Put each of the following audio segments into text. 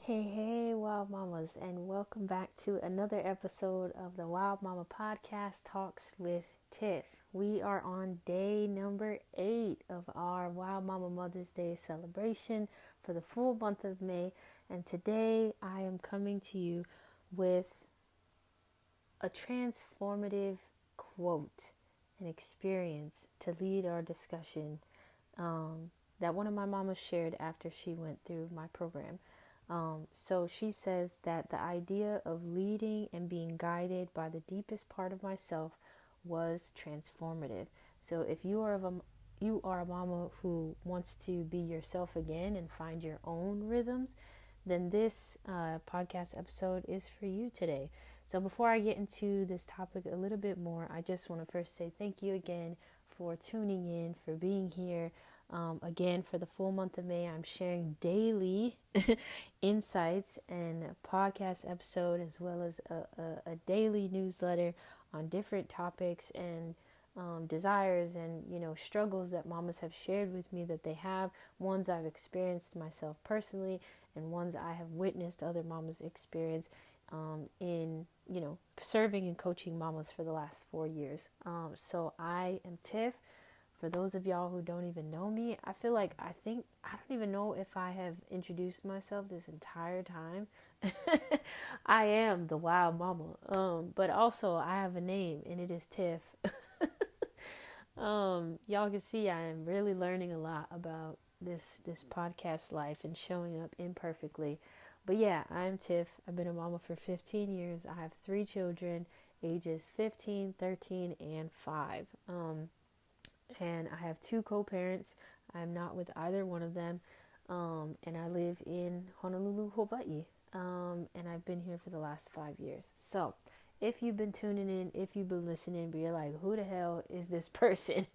Hey, Wild Mamas, and welcome back to another episode of the Wild Mama Podcast Talks with Tiff. We are on day number 8 of our Wild Mama Mother's Day celebration for the full month of May, and today I am coming to you with a transformative quote and experience to lead our discussion that one of my mamas shared after she went through my program. So she says that the idea of leading and being guided by the deepest part of myself was transformative. So if you are a mama who wants to be yourself again and find your own rhythms, then this podcast episode is for you today. So before I get into this topic a little bit more, I just want to first say thank you again for tuning in, for being here. Again, for the full month of May, I'm sharing daily insights and a podcast episode, as well as a daily newsletter on different topics and desires and struggles that mamas have shared with me that they have, ones I've experienced myself personally, and ones I have witnessed other mamas experience in serving and coaching mamas for the last 4 years. So I am Tiff. For those of y'all who don't even know me, I think I don't even know if I have introduced myself this entire time. I am the wild mama. But also I have a name and it is Tiff. Y'all can see I am really learning a lot about this podcast life and showing up imperfectly. But yeah, I'm Tiff. I've been a mama for 15 years. I have 3 children, ages 15, 13, and 5. And I have 2 co-parents. I'm not with either one of them. And I live in Honolulu, Hawaii. And I've been here for the last 5 years. So if you've been tuning in, if you've been listening, but you're like, who the hell is this person?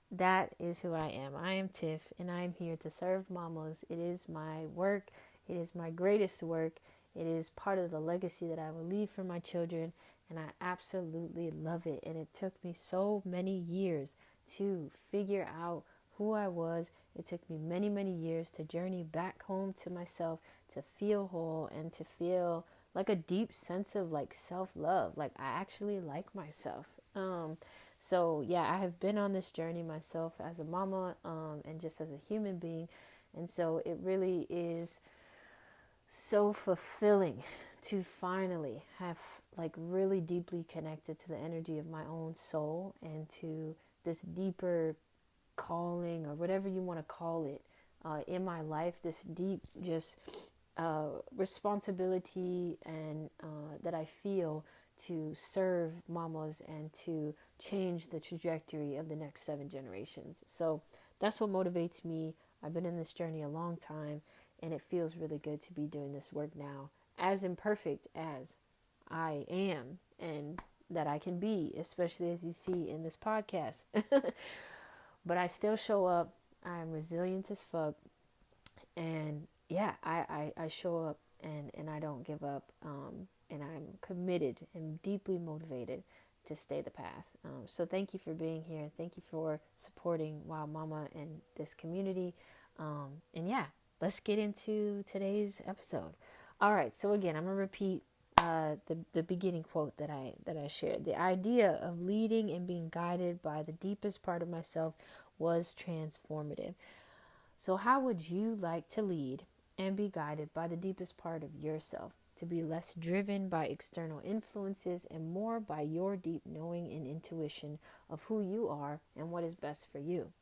That is who I am. I am Tiff, and I am here to serve mamas. It is my work. It is my greatest work. It is part of the legacy that I will leave for my children, and I absolutely love it. And it took me so many years to figure out who I was. It took me many, many years to journey back home to myself, to feel whole and to feel like a deep sense of like self-love. Like I actually like myself. So yeah, I have been on this journey myself as a mama, and just as a human being. And so it really is so fulfilling to finally have like really deeply connected to the energy of my own soul and to this deeper calling or whatever you want to call it in my life, this deep just responsibility and that I feel to serve mamas and to change the trajectory of the next 7 generations. So that's what motivates me. I've been in this journey a long time, and it feels really good to be doing this work now, as imperfect as I am and that I can be, especially as you see in this podcast. But I still show up. I'm resilient as fuck. And yeah, I show up and I don't give up. And I'm committed and deeply motivated to stay the path. So thank you for being here. Thank you for supporting Wild Mama and this community. And yeah, let's get into today's episode. All right. So again, I'm gonna repeat the beginning quote that I shared. The idea of leading and being guided by the deepest part of myself was transformative. So how would you like to lead and be guided by the deepest part of yourself? To be less driven by external influences and more by your deep knowing and intuition of who you are and what is best for you.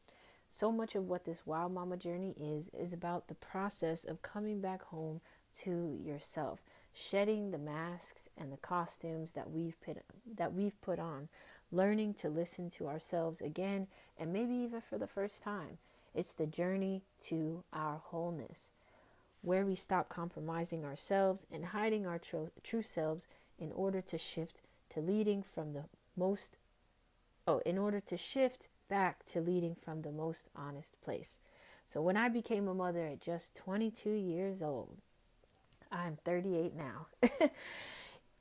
So much of what this Wild Mama journey is about the process of coming back home to yourself, shedding the masks and the costumes that we've put on, learning to listen to ourselves again, and maybe even for the first time. It's the journey to our wholeness, where we stop compromising ourselves and hiding our true selves in order to shift to leading from the most in order to shift back to leading from the most honest place. So when I became a mother at just 22 years old, I'm 38 now.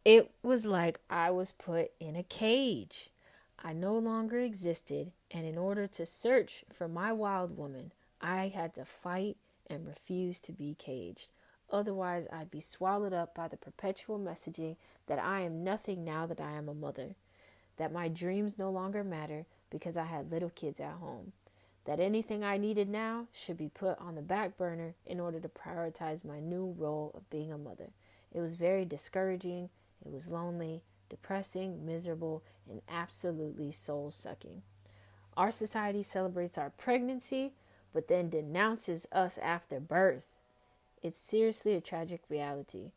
It was like I was put in a cage. I no longer existed, and in order to search for my wild woman, I had to fight and refuse to be caged. Otherwise, I'd be swallowed up by the perpetual messaging that I am nothing now that I am a mother, that my dreams no longer matter because I had little kids at home, that anything I needed now should be put on the back burner in order to prioritize my new role of being a mother. It was very discouraging, it was lonely, depressing, miserable, and absolutely soul sucking. Our society celebrates our pregnancy, but then denounces us after birth. It's seriously a tragic reality.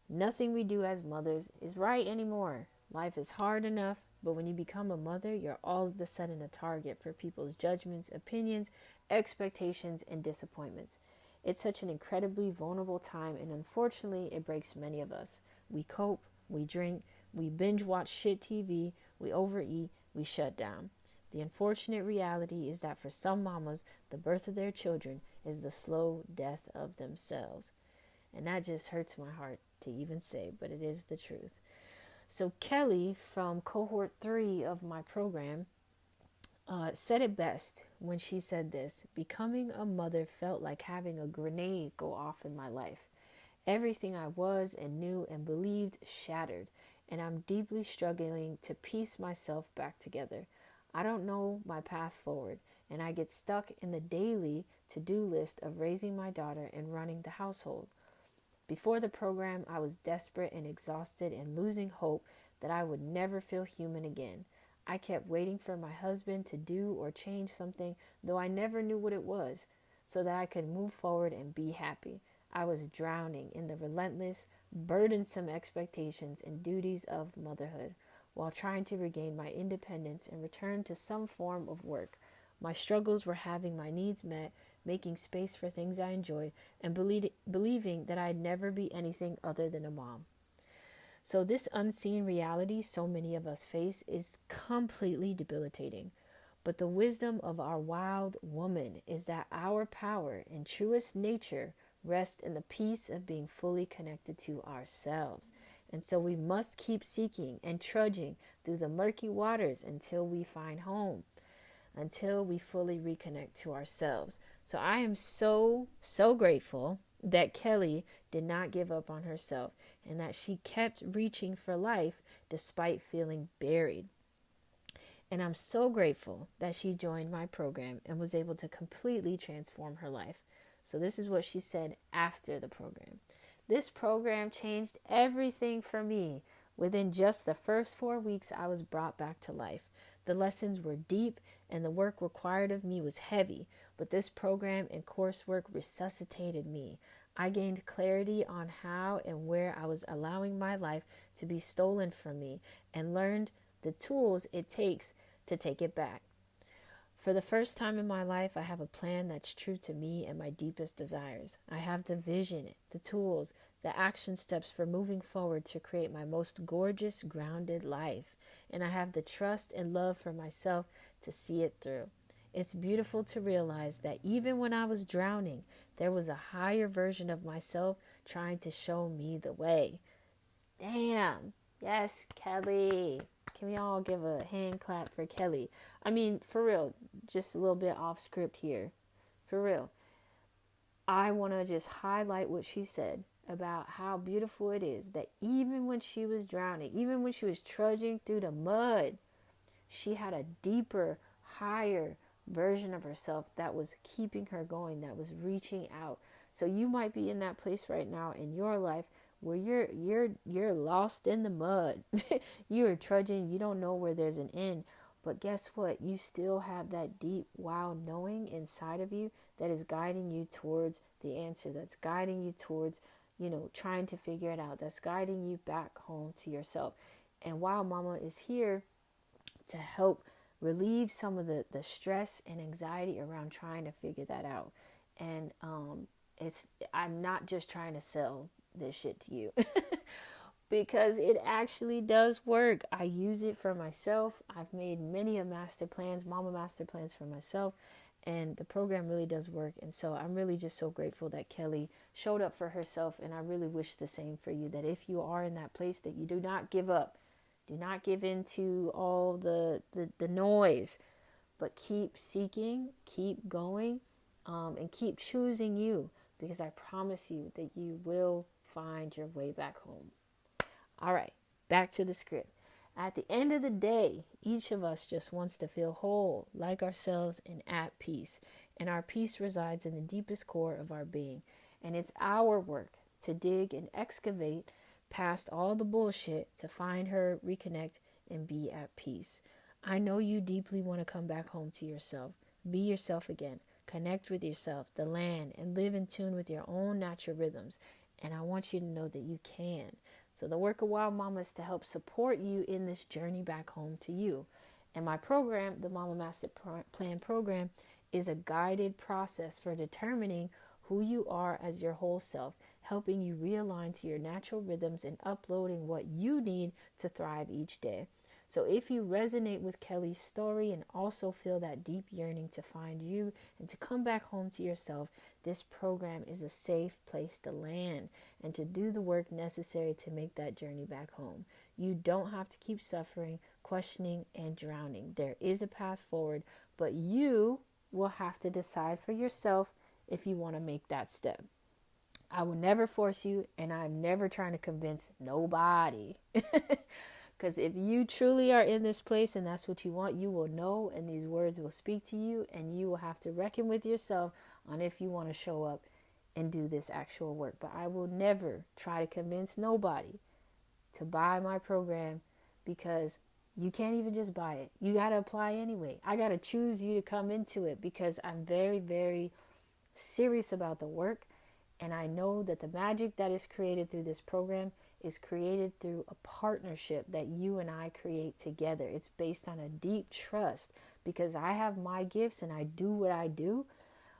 Nothing we do as mothers is right anymore. Life is hard enough, but when you become a mother, you're all of a sudden a target for people's judgments, opinions, expectations, and disappointments. It's such an incredibly vulnerable time, and unfortunately, it breaks many of us. We cope, we drink, we binge watch shit TV, we overeat, we shut down. The unfortunate reality is that for some mamas, the birth of their children is the slow death of themselves. And that just hurts my heart to even say, but it is the truth. So Kelly from cohort 3 of my program said it best when she said this: becoming a mother felt like having a grenade go off in my life. Everything I was and knew and believed shattered, and I'm deeply struggling to piece myself back together. I don't know my path forward, and I get stuck in the daily to-do list of raising my daughter and running the household. Before the program, I was desperate and exhausted and losing hope that I would never feel human again. I kept waiting for my husband to do or change something, though I never knew what it was, so that I could move forward and be happy. I was drowning in the relentless, burdensome expectations and duties of motherhood, while trying to regain my independence and return to some form of work. My struggles were having my needs met, making space for things I enjoy, and believing that I'd never be anything other than a mom. So this unseen reality so many of us face is completely debilitating. But the wisdom of our wild woman is that our power and truest nature rest in the peace of being fully connected to ourselves. And so we must keep seeking and trudging through the murky waters until we find home, until we fully reconnect to ourselves. So I am so grateful that Kelly did not give up on herself and that she kept reaching for life despite feeling buried. And I'm so grateful that she joined my program and was able to completely transform her life. So this is what she said after the program. This program changed everything for me. Within just the first 4 weeks, I was brought back to life. The lessons were deep and the work required of me was heavy, but this program and coursework resuscitated me. I gained clarity on how and where I was allowing my life to be stolen from me and learned the tools it takes to take it back. For the first time in my life, I have a plan that's true to me and my deepest desires. I have the vision, the tools, the action steps for moving forward to create my most gorgeous, grounded life. And I have the trust and love for myself to see it through. It's beautiful to realize that even when I was drowning, there was a higher version of myself trying to show me the way. Damn. Yes, Kelly. Can we all give a hand clap for Kelly? I mean, for real, just a little bit off script here. For real. I want to just highlight what she said about how beautiful it is that even when she was drowning, even when she was trudging through the mud, she had a deeper, higher version of herself that was keeping her going, that was reaching out. So you might be in that place right now in your life where you're lost in the mud. You're trudging, you don't know where there's an end. But guess what? You still have that deep wow knowing inside of you that is guiding you towards the answer, that's guiding you towards, trying to figure it out, that's guiding you back home to yourself. And Wow Mama is here to help relieve some of the stress and anxiety around trying to figure that out. And I'm not just trying to sell this shit to you because it actually does work. I use it for myself. I've made many of mama master plans for myself, and the program really does work. And so I'm really just so grateful that Kelly showed up for herself, and I really wish the same for you, that if you are in that place, that you do not give up. Do not give in to all the noise, but keep seeking, keep going, and keep choosing you, because I promise you that you will find your way back home. All right, back to the script. At the end of the day, each of us just wants to feel whole, like ourselves, and at peace. And our peace resides in the deepest core of our being. And it's our work to dig and excavate past all the bullshit to find her, reconnect, and be at peace. I know you deeply want to come back home to yourself. Be yourself again. Connect with yourself, the land, and live in tune with your own natural rhythms. And I want you to know that you can. So the work of Wild Mama is to help support you in this journey back home to you. And my program, the Mama Master Plan program, is a guided process for determining who you are as your whole self, helping you realign to your natural rhythms and uploading what you need to thrive each day. So if you resonate with Kelly's story and also feel that deep yearning to find you and to come back home to yourself, this program is a safe place to land and to do the work necessary to make that journey back home. You don't have to keep suffering, questioning, and drowning. There is a path forward, but you will have to decide for yourself if you want to make that step. I will never force you, and I'm never trying to convince nobody. Because if you truly are in this place and that's what you want, you will know, and these words will speak to you, and you will have to reckon with yourself on if you want to show up and do this actual work. But I will never try to convince nobody to buy my program, because you can't even just buy it. You got to apply anyway. I got to choose you to come into it because I'm very, very serious about the work. And I know that the magic that is created through this program is created through a partnership that you and I create together. It's based on a deep trust because I have my gifts and I do what I do,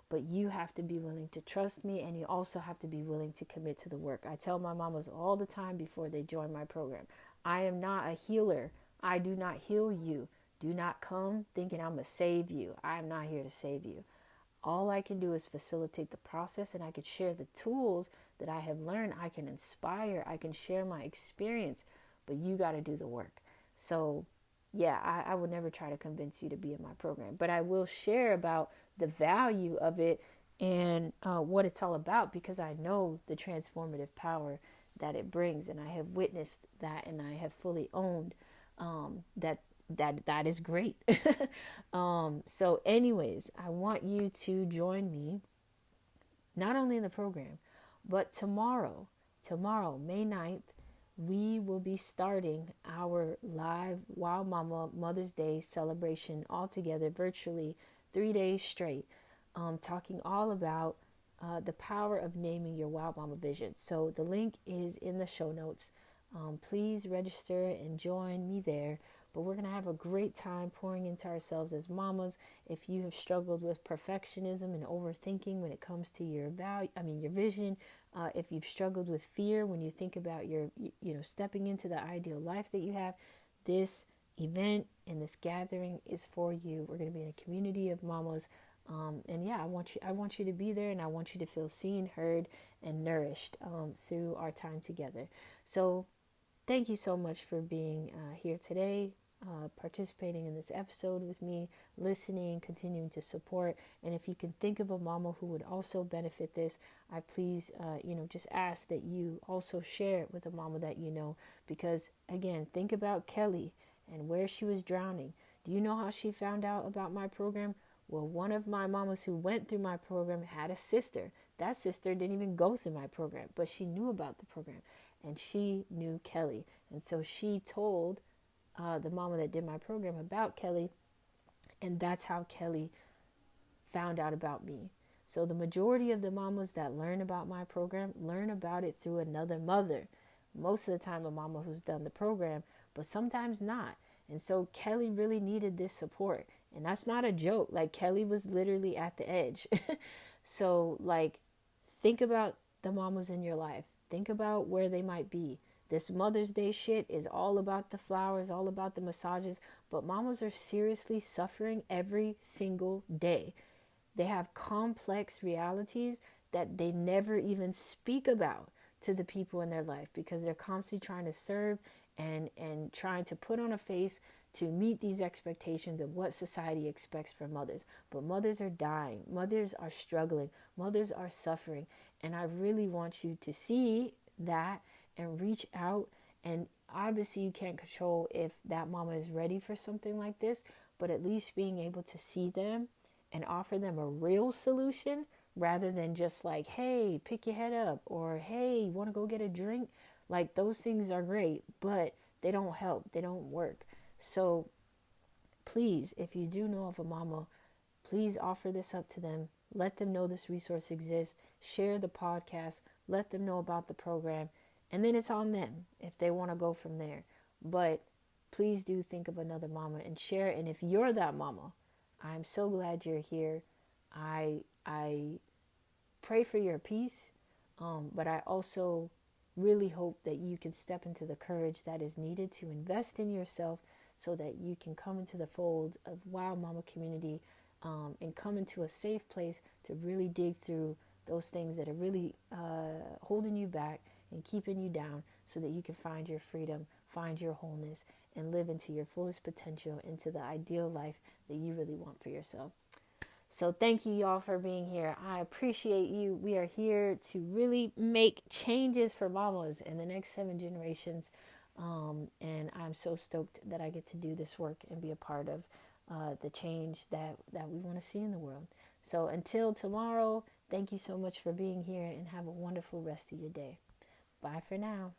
but you have to be willing to trust me, and you also have to be willing to commit to the work. I tell my mamas all the time before they join my program, I am not a healer. I do not heal you. Do not come thinking I'm going to save you. I'm not here to save you. All I can do is facilitate the process, and I can share the tools that I have learned. I can inspire. I can share my experience, but you got to do the work. So yeah, I would never try to convince you to be in my program, but I will share about the value of it and what it's all about, because I know the transformative power that it brings, and I have witnessed that, and I have fully owned that is great. So anyways, I want you to join me not only in the program, but tomorrow, May 9th, we will be starting our live Wild Mama Mother's Day celebration all together virtually, 3 days straight, talking all about the power of naming your Wild Mama vision. So the link is in the show notes. Please register and join me there. But we're going to have a great time pouring into ourselves as mamas. If you have struggled with perfectionism and overthinking when it comes to your your vision, if you've struggled with fear when you think about your, stepping into the ideal life that you have, this event and this gathering is for you. We're going to be in a community of mamas. And yeah, I want you to be there, and I want you to feel seen, heard, and nourished through our time together. So thank you so much for being here today, participating in this episode with me, listening, continuing to support. And if you can think of a mama who would also benefit this, I please, just ask that you also share it with a mama that you know. Because again, think about Kelly and where she was drowning. Do you know how she found out about my program? Well, one of my mamas who went through my program had a sister. That sister didn't even go through my program, but she knew about the program, and she knew Kelly. And so she told the mama that did my program about Kelly, and that's how Kelly found out about me. So the majority of the mamas that learn about my program learn about it through another mother. Most of the time a mama who's done the program, but sometimes not. And so Kelly really needed this support. And that's not a joke. Like, Kelly was literally at the edge. So, think about the mamas in your life. Think about where they might be. This Mother's Day shit is all about the flowers, all about the massages. But mamas are seriously suffering every single day. They have complex realities that they never even speak about to the people in their life, because they're constantly trying to serve and trying to put on a face to meet these expectations of what society expects from mothers. But mothers are dying. Mothers are struggling. Mothers are suffering. And I really want you to see that and reach out. And obviously, you can't control if that mama is ready for something like this, but at least being able to see them and offer them a real solution rather than just like, hey, pick your head up, or hey, you want to go get a drink? Like, those things are great, but they don't help, they don't work. So please, if you do know of a mama, please offer this up to them. Let them know this resource exists. Share the podcast. Let them know about the program. And then it's on them if they want to go from there. But please do think of another mama and share it. And if you're that mama, I'm so glad you're here. I pray for your peace, but I also really hope that you can step into the courage that is needed to invest in yourself so that you can come into the fold of Wild Mama community, and come into a safe place to really dig through those things that are really holding you back and keeping you down so that you can find your freedom, find your wholeness, and live into your fullest potential, into the ideal life that you really want for yourself. So thank you, y'all, for being here. I appreciate you. We are here to really make changes for mamas in the next 7 generations. And I'm so stoked that I get to do this work and be a part of the change that we want to see in the world. So until tomorrow, thank you so much for being here, and have a wonderful rest of your day. Bye for now.